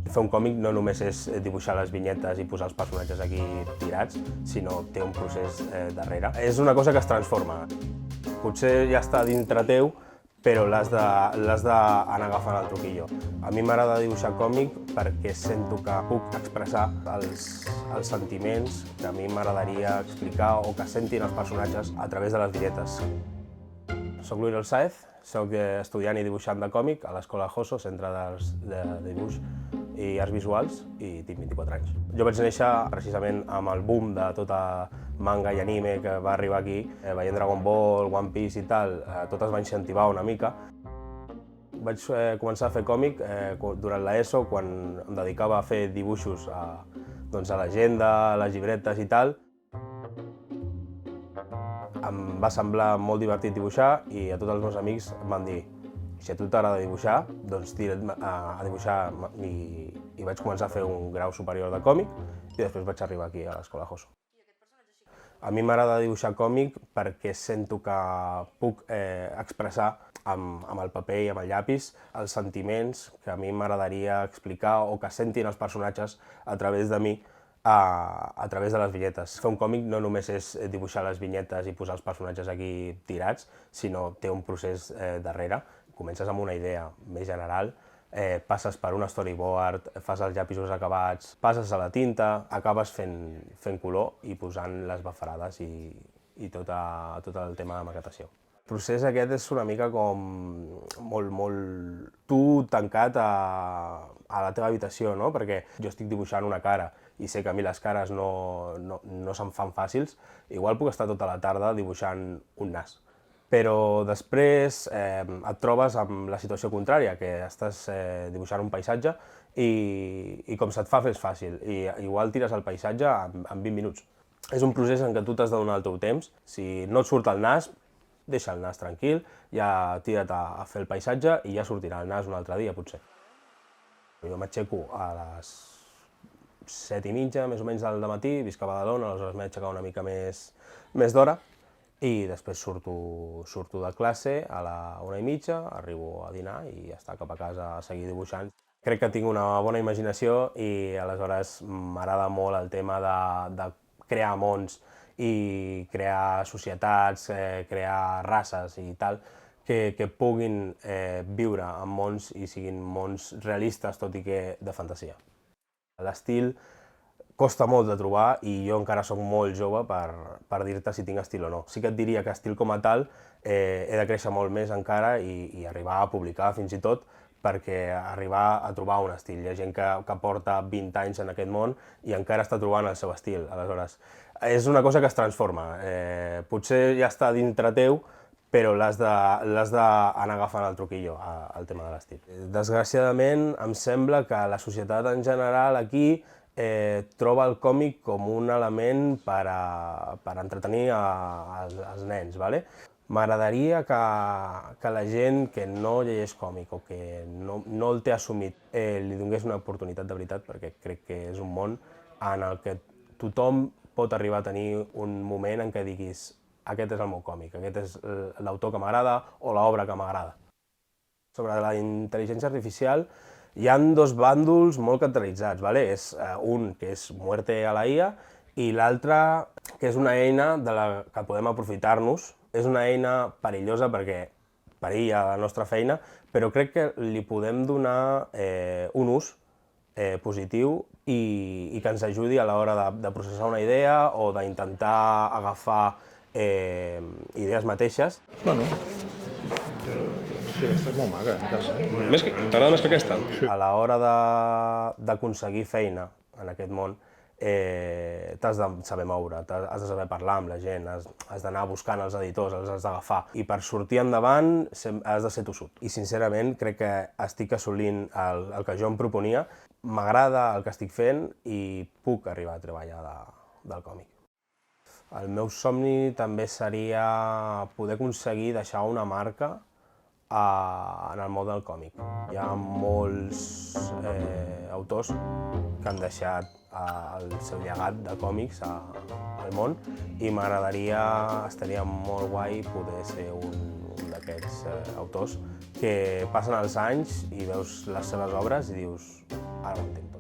Fer un còmic no només és dibuixar les vinyetes i posar els personatges aquí tirats, sinó té un procés darrere. És una cosa que es transforma. Potser ja està dintre teu, però l'has d'anar agafant el truquillo. A mi m'agrada dibuixar còmic perquè sento que puc expressar els sentiments que a mi m'agradaria explicar o que sentin els personatges a través de les vinyetes. Soc l'Uriel Sáez, soc estudiant i dibuixant de còmic a l'Escola Joso, Centre de Dibuix i Arts Visuals, i tinc 24 anys. Jo vaig néixer precisament amb el boom de tota manga i anime que va arribar aquí, veient Dragon Ball, One Piece i tal, tot es va incentivar una mica. Vaig començar a fer còmic durant l'ESO, quan em dedicava a fer dibuixos a l'agenda, a les llibretes i tal. Em va semblar molt divertit dibuixar i a tots els meus amics em van dir: si a tu t'agrada dibuixar, doncs tira't a dibuixar, i vaig començar a fer un grau superior de còmic i després vaig arribar aquí a l'Escola Joso. A mi m'agrada dibuixar còmic perquè sento que puc expressar amb el paper i amb el llapis els sentiments que a mi m'agradaria explicar o que sentin els personatges a través de mi, a través de les vinyetes. Fer un còmic no només és dibuixar les vinyetes i posar els personatges aquí tirats, sinó té un procés darrere. Comences amb una idea més general, passes per un storyboard, fas els llapisos acabats, passes a la tinta, acabes fent color i posant les bafarades i tot el tema de maquetació. El procés aquest és una mica com molt tu tancat a la teva habitació, no? Perquè jo estic dibuixant una cara i sé que a mi les cares no se'm fan fàcils, igual puc estar tota la tarda dibuixant un nas. Però després et trobes amb la situació contrària, que estàs dibuixant un paisatge i com se't fa és fàcil, i igual tires el paisatge en 20 minuts. És un procés en què tu t'has de donar el teu temps. Si no et surt el nas, deixa el nas tranquil, ja tira't a fer el paisatge i ja sortirà el nas un altre dia, potser. Jo m'aixeco a les 7:30, més o menys, del matí, visc a Badalona, aleshores m'he d'aixecar una mica més d'hora, i després surto de classe a la 1:30, arribo a dinar i ja està, cap a casa a seguir dibuixant. Crec que tinc una bona imaginació i aleshores m'agrada molt el tema de crear mons i crear societats, crear races i tal, que puguin viure en mons i siguin mons realistes, tot i que de fantasia. L'estil costa molt de trobar i jo encara soc molt jove per dir-te si tinc estil o no. Sí que et diria que estil com a tal he de créixer molt més encara i arribar a publicar fins i tot, perquè arribar a trobar un estil. Hi ha gent que porta 20 anys en aquest món i encara està trobant el seu estil. Aleshores, és una cosa que es transforma. Potser ja està dintre teu, però l'has d'anar agafant el truquillo, al tema de l'estil. Desgraciadament, em sembla que la societat en general aquí troba el còmic com un element per entretenir els nens. M'agradaria que la gent que no llegeix còmic o que no el té assumit li donés una oportunitat de veritat, perquè crec que és un món en el que tothom pot arribar a tenir un moment en què diguis: aquest és el meu còmic, aquest és l'autor que m'agrada o l'obra que m'agrada. Sobre la intel·ligència artificial, hi ha dos bàndols molt caracteritzats. És un que és muerte a la IA i l'altre que és una eina de la que podem aprofitar-nos. És una eina perillosa perquè perilla la nostra feina, però crec que li podem donar un ús positiu i que ens ajudi a l'hora de processar una idea o d'intentar agafar idees mateixes. Bueno, sí, aquesta és molt maca, T'agrada més que aquesta? A l'hora d'aconseguir feina en aquest món, t'has de saber moure, has de saber parlar amb la gent, has d'anar buscant els editors, els has d'agafar. I per sortir endavant has de ser tossut. I sincerament crec que estic assolint el que jo em proponia. M'agrada el que estic fent i puc arribar a treballar del còmic. El meu somni també seria poder aconseguir deixar una marca en el món del còmic. Hi ha molts autors que han deixat el seu llegat de còmics al món i estaria molt guai poder ser un d'aquests autors que passen els anys i veus les seves obres i dius: ara ho entenc tot.